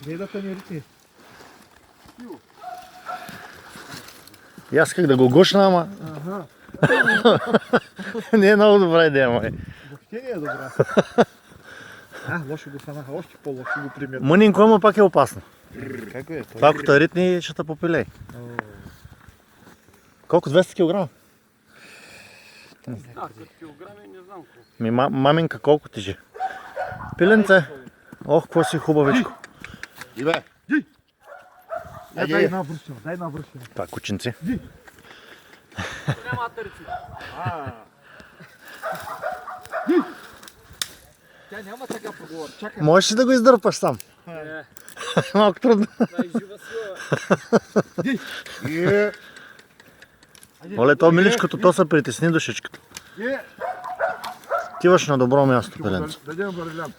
Дедата ни ритни. И аз исках да го гушна, ама не е много добра идея, май. Въобще не е добра. Лошо го фанаха, още по-лошо го пример. Мънинко, ама пак е опасно. Как е? Това ако те ритни, ще те попилей. Колко? 200 кг? Като килограми не знам колко. Ми маминка колко тежи? Пиленце. Ох, какво си хубавичко. Иве! Дай една връщена, дай една връщена. Това кученци. Няма търци. Тя няма така поговор, чакай. Можеш ли да го издърпаш сам? Малко трудно. Това е жива сила. Оле, то миличкото, то се притесни душичката. Тиваш на добро място, пеленце. Дадем вървям.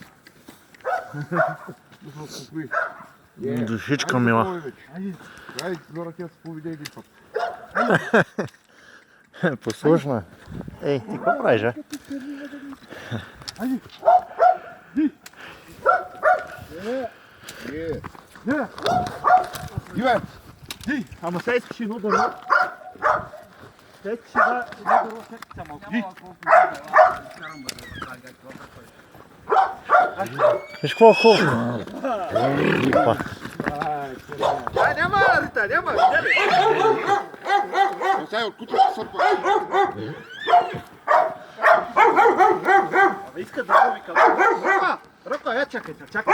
Душичка мила. Ай, Лора, тя се поведе един път. Послушна. Ей, ти какво правиш, а? Иве! Ама сега искаш едно дърво. Сега искаш едно дърво, сега малко. Виж какво хубаво. Няма, Рита, няма. Сега от кучето сърпа. Абе, иска да го вика. Ръка, я чакайте, чакай.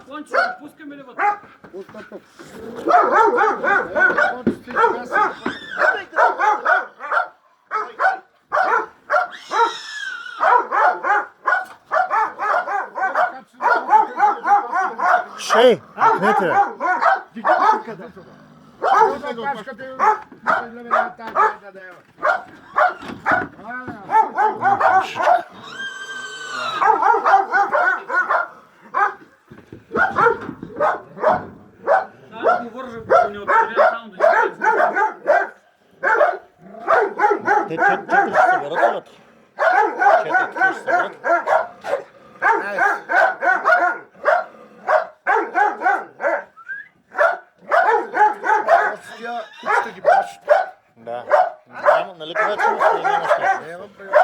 Конче, да пускаме ли вътре? Шей, махнете, бе. Аз го вържа, ако не отворя, само да Те 4 ще се върнат вътре. 4 ще се върнат. Кучета ги пашат. Да. Нали каза, че нямаш нещо? Нямам превод.